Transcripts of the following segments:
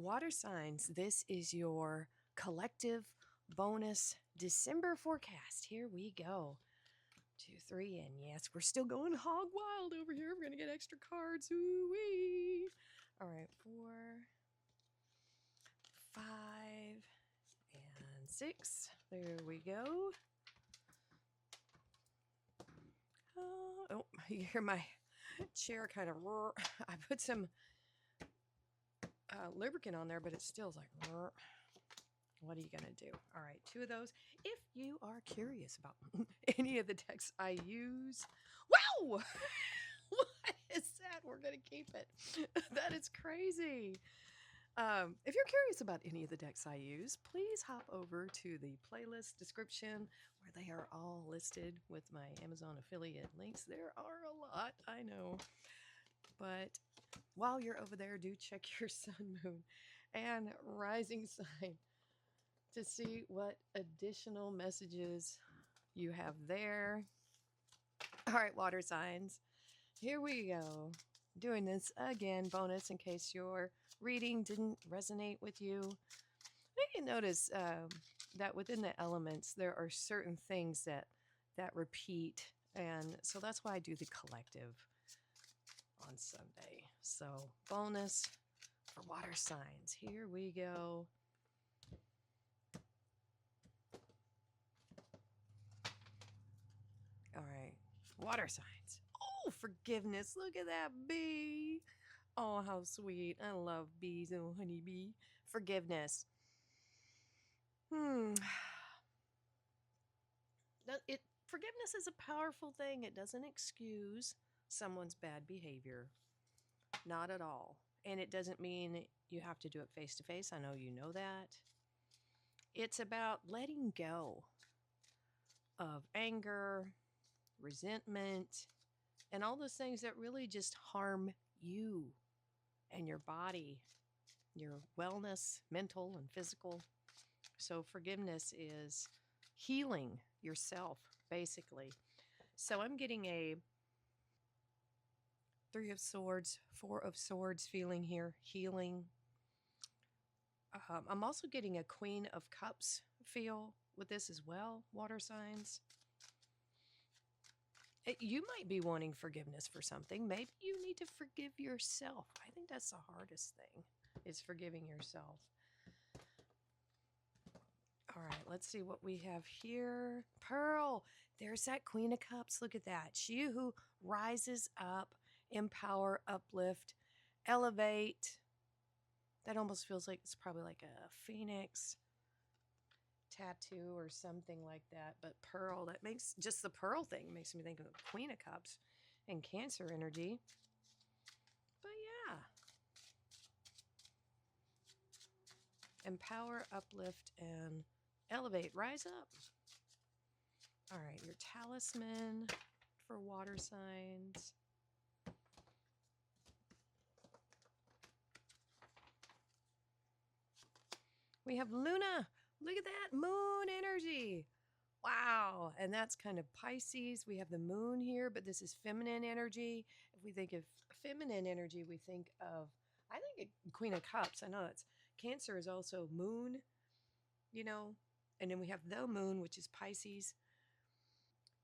Water signs, this is your collective bonus December forecast. Here we go. 2, 3, and yes, we're still going hog wild over here. We're going to get extra cards. Ooh-wee. All right, 4, 5, and 6. There we go. Oh, you hear my chair kind of roar. I put some lubricant on there, but it still's like roar. What are you going to do? All right, 2 of those. If you are curious about any of the decks I use, wow! What is that? We're going to keep it. That is crazy. If you're curious about any of the decks I use, please hop over to the playlist description where they are all listed with my Amazon affiliate links. There are a lot, I know. But while you're over there, do check your sun, moon, and rising sign to see what additional messages you have there. All right, water signs. Here we go. Doing this again, bonus in case your reading didn't resonate with you. I think you notice that within the elements, there are certain things that repeat. And so that's why I do the collective on Sunday. So bonus for water signs. Here we go. All right, water signs. Oh, forgiveness. Look at that bee. Oh, how sweet. I love bees and honeybee. Forgiveness. Forgiveness is a powerful thing. It doesn't excuse someone's bad behavior. Not at all. And it doesn't mean you have to do it face to face. I know you know that. It's about letting go of anger, resentment, and all those things that really just harm you and your body, your wellness, mental and physical. So forgiveness is healing yourself, basically. So I'm getting a 3 of Swords, 4 of Swords feeling here, healing. I'm also getting a Queen of Cups feel with this as well, water signs. You might be wanting forgiveness for something. Maybe you need to forgive yourself. I think that's the hardest thing, is forgiving yourself. All right, let's see what we have here. Pearl, there's that Queen of Cups. Look at that. She who rises up, empower, uplift, elevate. That almost feels like it's probably like a phoenix tattoo or something like that. But pearl, that makes just the pearl thing makes me think of the Queen of Cups and Cancer energy. But yeah, empower, uplift, and elevate, rise up. All right, your talisman for water signs. We have Luna. Look at that moon energy. Wow. And that's kind of Pisces. We have the moon here, but this is feminine energy. If we think of feminine energy, we think of, I think, Queen of Cups. I know it's Cancer is also moon, you know, and then we have the moon, which is Pisces.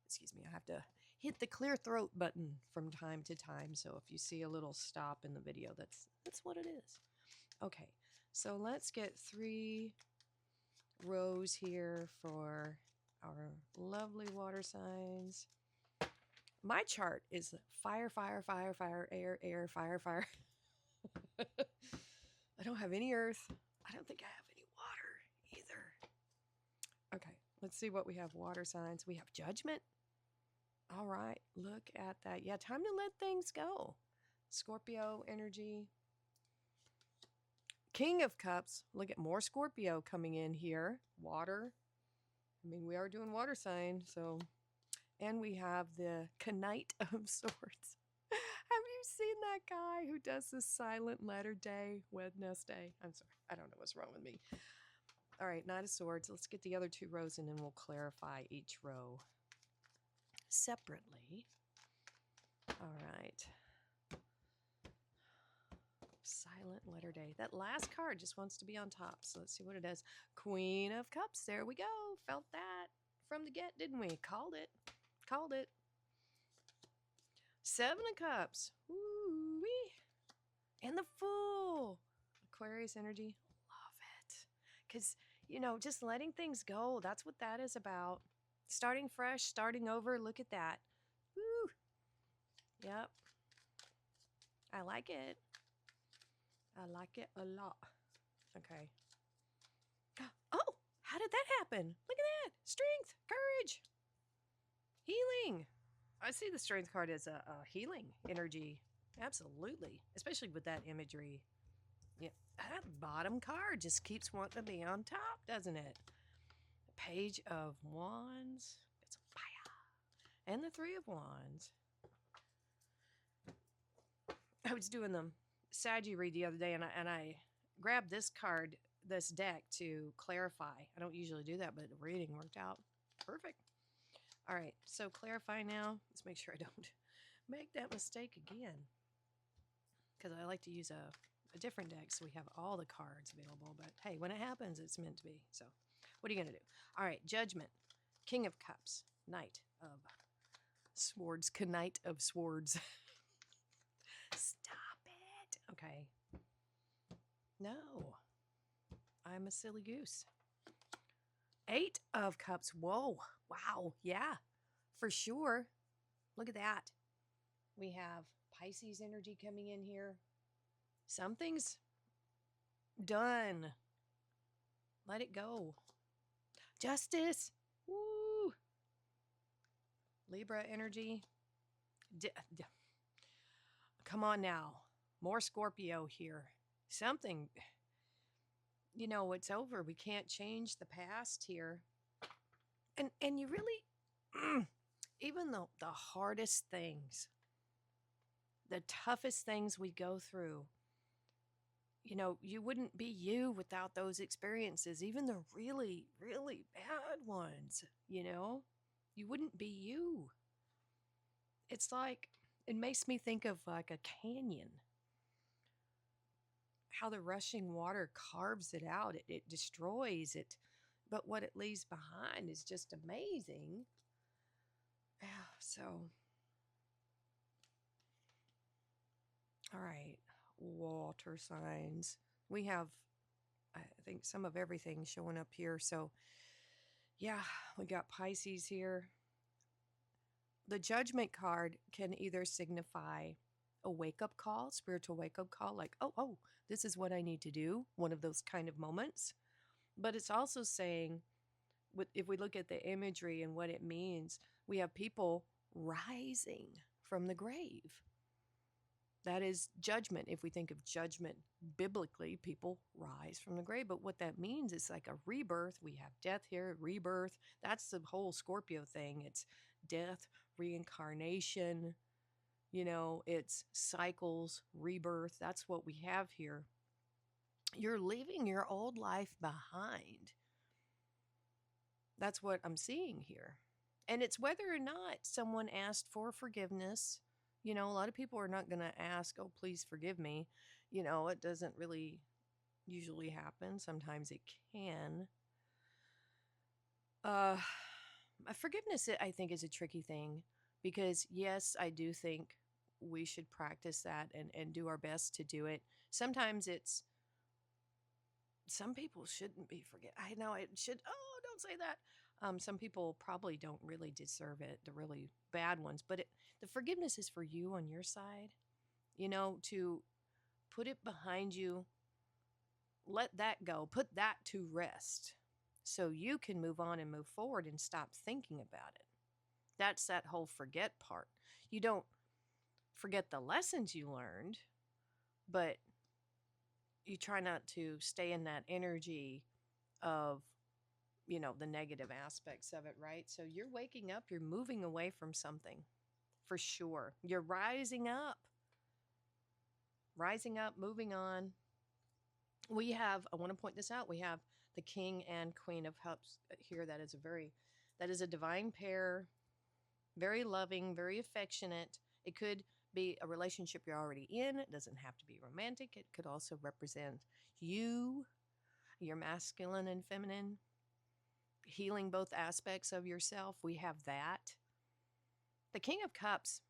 Excuse me, I have to hit the clear throat button from time to time. So if you see a little stop in the video, that's what it is. Okay, so let's get 3 rows here for our lovely water signs. My chart is fire, fire, fire, fire, air, air, fire, fire. I don't have any earth. I don't think I have any water either. Okay, let's see what we have. Water signs. We have judgment. All right, look at that. Yeah, time to let things go. Scorpio energy. King of Cups. Look at more Scorpio coming in here. Water. I mean, we are doing water sign, so. And we have the Knight of Swords. Have you seen that guy who does the silent letter day, Wednesday? I'm sorry, I don't know what's wrong with me. All right, Knight of Swords. Let's get the other 2 rows and then we'll clarify each row separately. All right. Silent letter day. That last card just wants to be on top. So let's see what it does. Queen of Cups. There we go. Felt that from the get, didn't we? Called it. Called it. Seven of Cups. Woo-wee. And the Fool. Aquarius energy. Love it. Because, just letting things go. That's what that is about. Starting fresh, starting over. Look at that. Woo. Yep. I like it. I like it a lot. Okay. Oh, how did that happen? Look at that. Strength, courage, healing. I see the strength card as a healing energy. Absolutely. Especially with that imagery. Yeah. That bottom card just keeps wanting to be on top, doesn't it? Page of Wands. It's fire. And the Three of Wands. I was doing the Saggy read the other day, and I grabbed this card, this deck, to clarify. I don't usually do that, but the reading worked out perfect. All right, so clarify now. Let's make sure I don't make that mistake again, because I like to use a different deck so we have all the cards available. But hey, when it happens, it's meant to be. So what are you going to do? All right, Judgment, King of Cups, Knight of Swords, Knight of Swords. Stop it. Okay. No. I'm a silly goose. Eight of Cups. Whoa. Wow. Yeah. For sure. Look at that. We have Pisces energy coming in here. Something's done. Let it go. Justice. Woo. Libra energy. Come on now. More Scorpio here. Something, it's over. We can't change the past here. And you really, even though the hardest things, the toughest things we go through, you wouldn't be you without those experiences, even the really, really bad ones, you wouldn't be you. It's like, it makes me think of like a canyon. How the rushing water carves it out. It destroys it. But what it leaves behind is just amazing. Yeah, so. All right. Water signs. We have, I think, some of everything showing up here. So, yeah, we got Pisces here. The Judgment card can either signify a wake-up call, spiritual wake-up call, like, oh, this is what I need to do, one of those kind of moments. But it's also saying, if we look at the imagery and what it means, we have people rising from the grave. That is judgment. If we think of judgment biblically, people rise from the grave. But what that means is like a rebirth. We have death here, rebirth. That's the whole Scorpio thing. It's death, reincarnation, it's cycles, rebirth. That's what we have here. You're leaving your old life behind. That's what I'm seeing here. And it's whether or not someone asked for forgiveness. A lot of people are not going to ask, oh, please forgive me. It doesn't really usually happen. Sometimes it can. Forgiveness, I think, is a tricky thing because, yes, I do think we should practice that and do our best to do it. Sometimes some people shouldn't be forgiven. I know it should. Oh, don't say that. Some people probably don't really deserve it, the really bad ones. But the forgiveness is for you on your side, to put it behind you, let that go, put that to rest so you can move on and move forward and stop thinking about it. That's that whole forget part. You don't forget the lessons you learned, but you try not to stay in that energy of, the negative aspects of it, right? So you're waking up, you're moving away from something for sure. You're rising up, moving on. I want to point this out. We have the King and Queen of Cups here. That is a divine pair, very loving, very affectionate. It could be a relationship you're already in. It doesn't have to be romantic. It could also represent you, your masculine and feminine, healing both aspects of yourself. We have that. The King of Cups,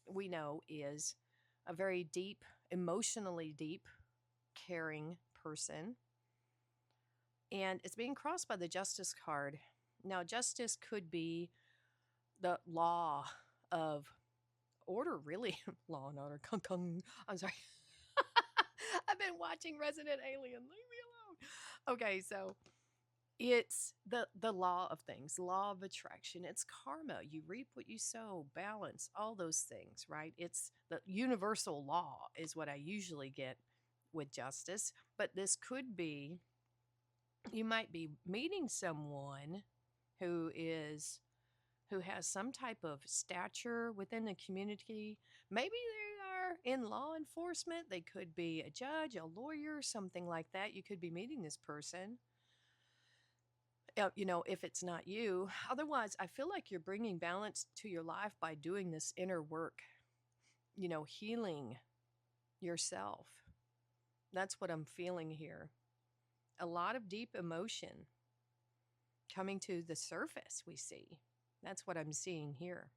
we know, is a very deep, emotionally deep, caring person. And it's being crossed by the Justice card. Now, justice could be the law of order, really. Law and order. Kung kung. I'm sorry. I've been watching Resident Alien. Leave me alone. Okay, so it's the law of things, law of attraction. It's karma. You reap what you sow, balance, all those things, right? It's the universal law is what I usually get with justice. But this could be, you might be meeting someone who has some type of stature within the community. Maybe they are in law enforcement. They could be a judge, a lawyer, something like that. You could be meeting this person. If it's not you. Otherwise, I feel like you're bringing balance to your life by doing this inner work, healing yourself. That's what I'm feeling here. A lot of deep emotion coming to the surface, we see. That's what I'm seeing here.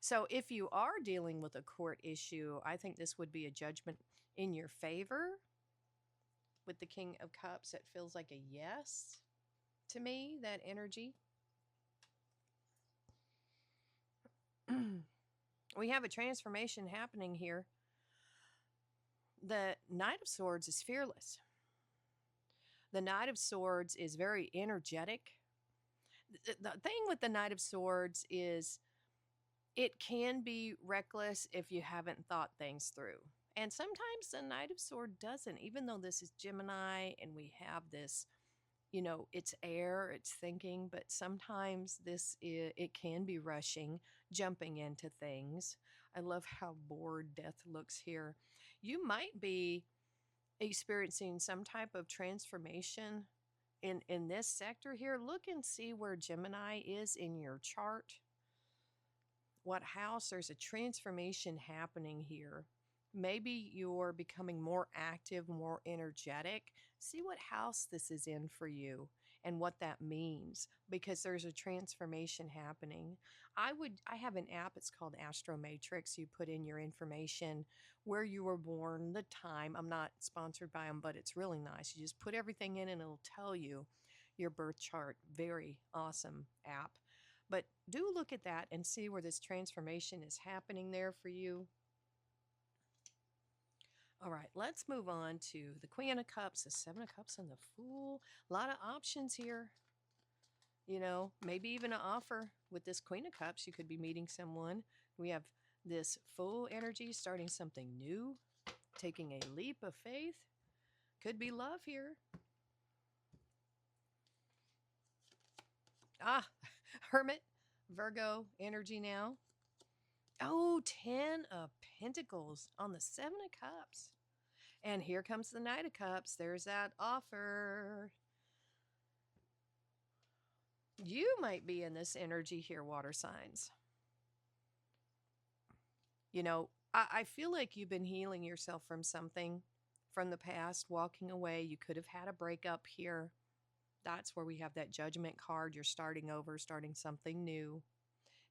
So if you are dealing with a court issue, I think this would be a judgment in your favor. With the King of Cups, it feels like a yes to me, that energy. We have a transformation happening here. The Knight of Swords is fearless. The Knight of Swords is very energetic. The thing with the Knight of Swords is it can be reckless if you haven't thought things through. And sometimes the Knight of Swords doesn't, even though this is Gemini and we have this, it's air, it's thinking, but sometimes it can be rushing, jumping into things. I love how bored Death looks here. You might be experiencing some type of transformation in this sector here. Look and see where Gemini is in your chart. What house? There's a transformation happening here. Maybe you're becoming more active, more energetic. See what house this is in for you and what that means, because there's a transformation happening. I have an app, it's called Astro Matrix. You put in your information, where you were born, the time. I'm not sponsored by them, but it's really nice. You just put everything in and it'll tell you your birth chart. Very awesome app. But do look at that and see where this transformation is happening there for you. All right, let's move on to the Queen of Cups, the Seven of Cups, and the Fool. A lot of options here. Maybe even an offer with this Queen of Cups. You could be meeting someone. We have this Fool energy, starting something new, taking a leap of faith. Could be love here. Hermit, Virgo energy now. Oh, 10 of Pentacles on the Seven of Cups. And here comes the Knight of Cups. There's that offer. You might be in this energy here, water signs. I feel like you've been healing yourself from something from the past, walking away. You could have had a breakup here. That's where we have that Judgment card. You're starting over, starting something new.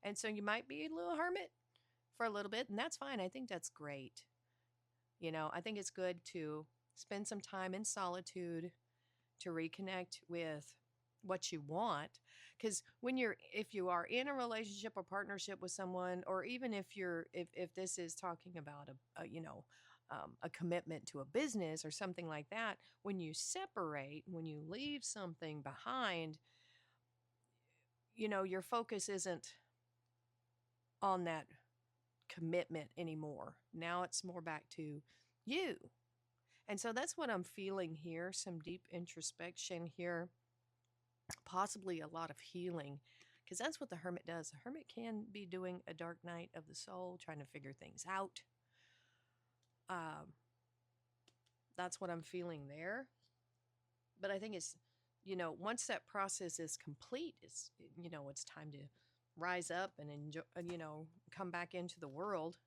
And so you might be a little hermit for a little bit, and that's fine. I think that's great. I think it's good to spend some time in solitude to reconnect with what you want. Because if you are in a relationship or partnership with someone, or even if this is talking about a commitment to a business or something like that, when you separate, when you leave something behind, your focus isn't on that commitment anymore. Now it's more back to you. And so that's what I'm feeling here. Some deep introspection here, possibly a lot of healing, because that's what the Hermit does. The Hermit can be doing a dark night of the soul, trying to figure things out. That's what I'm feeling there. But I think it's, once that process is complete, it's time to rise up and enjoy, come back into the world.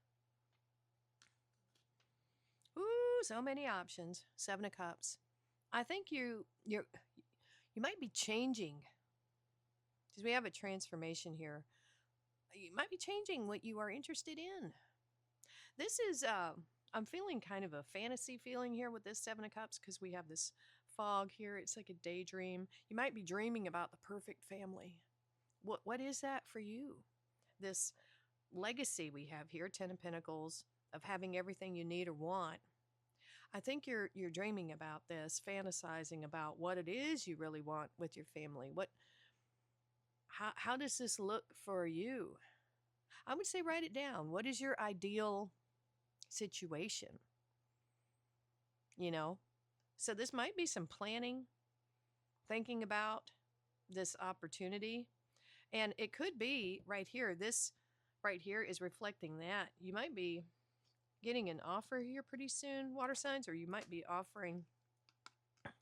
Ooh, so many options. Seven of Cups. I think you might be changing because we have a transformation here. You might be changing what you are interested in. This is I'm feeling kind of a fantasy feeling here with this Seven of Cups because we have this fog here. It's like a daydream. You might be dreaming about the perfect family. What is that for you? This legacy we have here, Ten of Pentacles, of having everything you need or want. I think you're dreaming about this, fantasizing about what it is you really want with your family. How does this look for you? I would say write it down. What is your ideal situation? You know? So this might be some planning, thinking about this opportunity. And it could be right here. This right here is reflecting that. You might be getting an offer here pretty soon, water signs, or you might be offering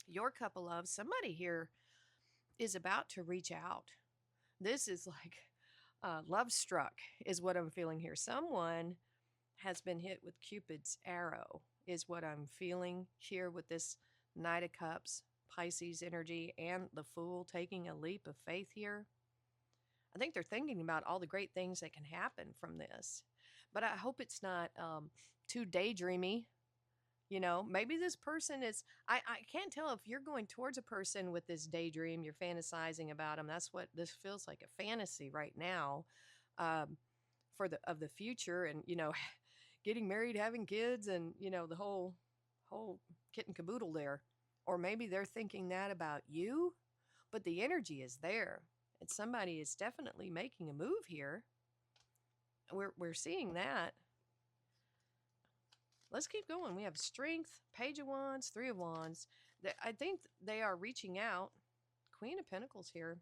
your couple of somebody here is about to reach out. This is like love struck is what I'm feeling here. Someone has been hit with Cupid's arrow is what I'm feeling here with this Knight of Cups, Pisces energy, and the Fool taking a leap of faith here. I think they're thinking about all the great things that can happen from this. But I hope it's not too daydreamy. Maybe this person is, I can't tell if you're going towards a person with this daydream, you're fantasizing about them. That's what this feels like, a fantasy right now of the future and, getting married, having kids and, the whole kit and caboodle there. Or maybe they're thinking that about you, but the energy is there. And somebody is definitely making a move here. We're seeing that. Let's keep going. We have Strength, Page of Wands, Three of Wands. I think they are reaching out. Queen of Pentacles here.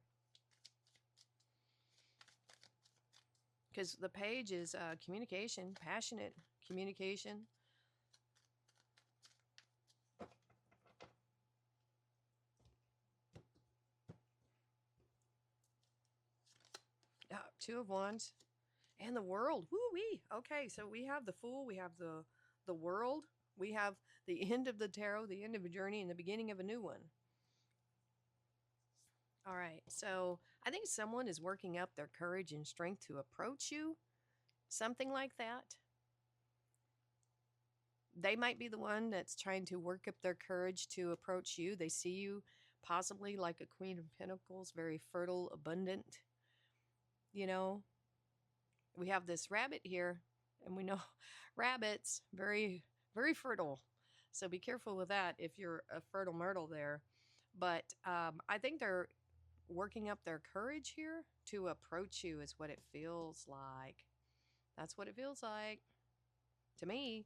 Because the page is communication, passionate communication. Two of Wands. And the World. Woo-wee. Okay, so we have the Fool. We have the World. We have the end of the tarot, the end of a journey, and the beginning of a new one. All right, so I think someone is working up their courage and strength to approach you. Something like that. They might be the one that's trying to work up their courage to approach you. They see you possibly like a Queen of Pentacles, very fertile, abundant. We have this rabbit here, and we know rabbits, very, very fertile. So be careful with that if you're a fertile myrtle there. But I think they're working up their courage here to approach you is what it feels like. That's what it feels like to me.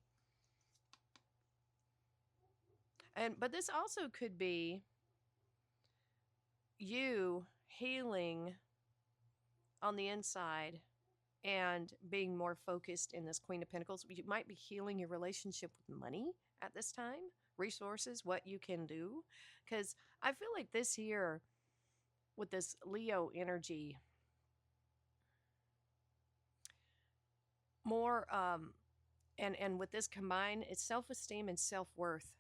But this also could be you healing on the inside and being more focused in this Queen of Pentacles. You might be healing your relationship with money at this time, resources, what you can do. Because I feel like this year, with this Leo energy, more, and with this combined, it's self-esteem and self-worth.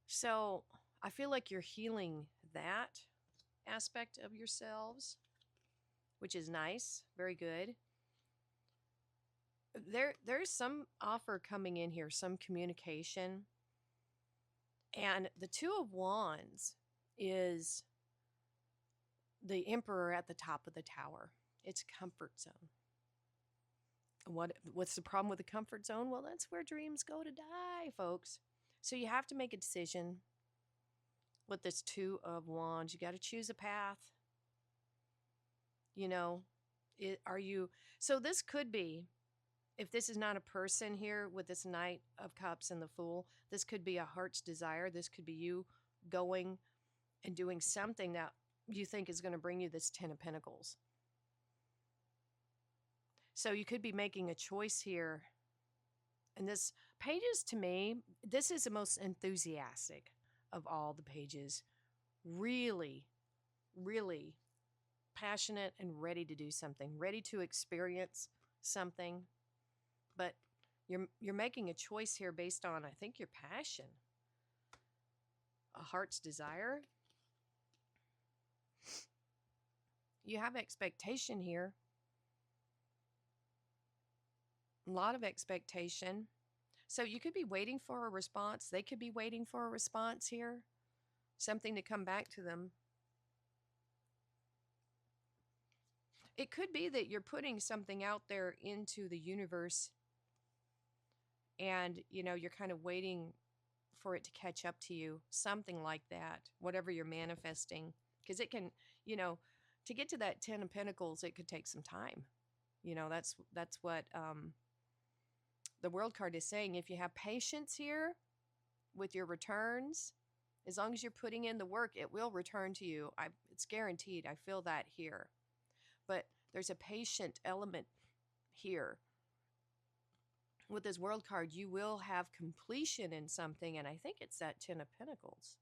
So I feel like you're healing that aspect of yourselves, which is nice. Very good. There's some offer coming in here, some communication. And the Two of Wands is the Emperor at the top of the tower. It's comfort zone. What's the problem with the comfort zone? Well, that's where dreams go to die, folks. So you have to make a decision with this Two of Wands. You got to choose a path. So this could be, if this is not a person here with this Knight of Cups and the Fool, this could be a heart's desire. This could be you going and doing something that you think is going to bring you this Ten of Pentacles. So you could be making a choice here. And this pages, to me, this is the most enthusiastic of all the pages. Really, really passionate and ready to do something, ready to experience something, but you're making a choice here based on, I think, your passion, a heart's desire. You have expectation here. A lot of expectation. So you could be waiting for a response. They could be waiting for a response here. Something to come back to them. It could be that you're putting something out there into the universe and, you're kind of waiting for it to catch up to you. Something like that, whatever you're manifesting. Because it can, to get to that 10 of Pentacles, it could take some time. That's what the World card is saying. If you have patience here with your returns, as long as you're putting in the work, it will return to you. It's guaranteed. I feel that here. But there's a patient element here. With this World card, you will have completion in something, and I think it's that 10 of Pentacles.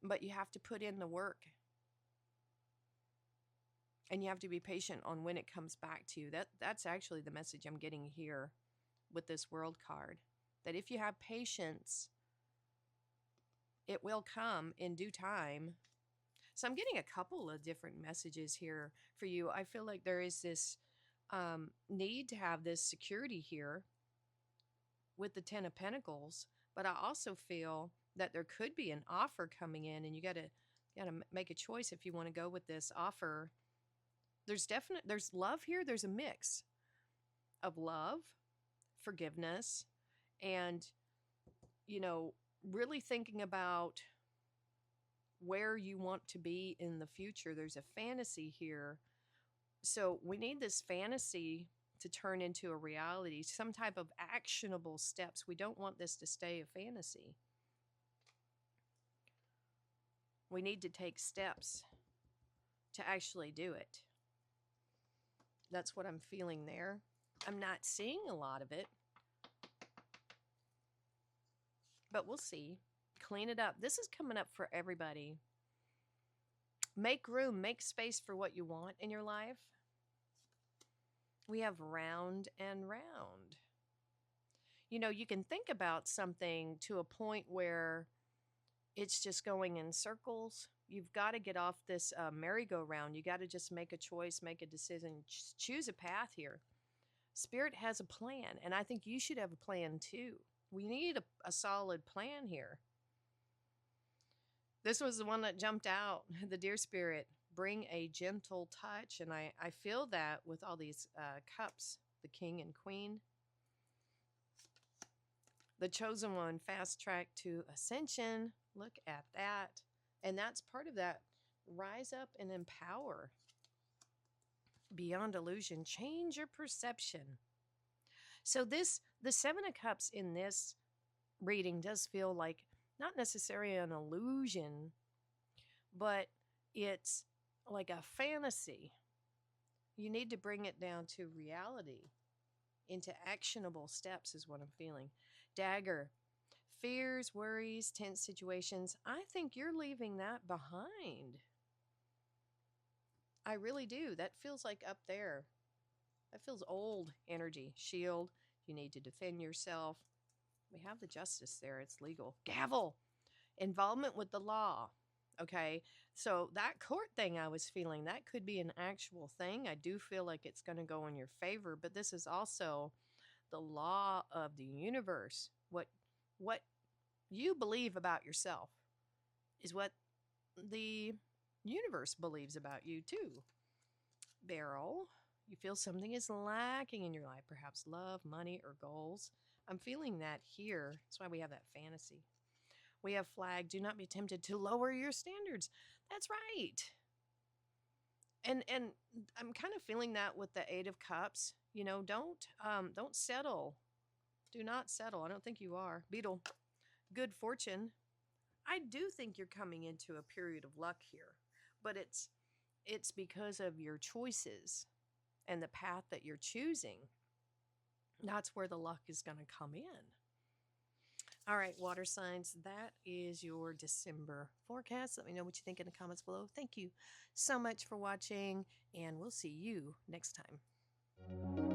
But you have to put in the work. And you have to be patient on when it comes back to you. That's actually the message I'm getting here with this World card. That if you have patience, it will come in due time. So I'm getting a couple of different messages here for you. I feel like there is this need to have this security here with the 10 of Pentacles, but I also feel that there could be an offer coming in, and you got to make a choice if you want to go with this offer. There's love here. There's a mix of love, forgiveness, and really thinking about where you want to be in the future. There's a fantasy here. So we need this fantasy to turn into a reality, some type of actionable steps. We don't want this to stay a fantasy. We need to take steps to actually do it. That's what I'm feeling there. I'm not seeing a lot of it, but we'll see. Clean it up. This is coming up for everybody. Make room, make space for what you want in your life. We have round and round. You can think about something to a point where it's just going in circles. You've got to get off this merry-go-round. You got to just make a choice, make a decision, choose a path here. Spirit has a plan, and I think you should have a plan too. We need a solid plan here. This was the one that jumped out, the Deer Spirit. Bring a gentle touch, and I feel that with all these cups, the King and Queen. The Chosen One, fast track to ascension. Look at that. And that's part of that. Rise up and empower. Beyond illusion. Change your perception. So the Seven of Cups in this reading does feel like not necessarily an illusion, but it's like a fantasy. You need to bring it down to reality, into actionable steps is what I'm feeling. Dagger. Fears, worries, tense situations. I think you're leaving that behind. I really do. That feels like up there. That feels old energy. Shield. You need to defend yourself. We have the Justice there. It's legal. Gavel. Involvement with the law. Okay. So that court thing I was feeling, that could be an actual thing. I do feel like it's going to go in your favor, but this is also the law of the universe. What you believe about yourself is what the universe believes about you too. Beryl, you feel something is lacking in your life, perhaps love, money, or goals. I'm feeling that here. That's why we have that fantasy. We have Flag. Do not be tempted to lower your standards. That's right. And I'm kind of feeling that with the Eight of Cups. Don't settle. Do not settle. I don't think you are. Beetle. Good fortune. I do think you're coming into a period of luck here, but it's because of your choices and the path that you're choosing. That's where the luck is going to come in. All right, water signs, that is your December forecast. Let me know what you think in the comments below. Thank you so much for watching, and we'll see you next time.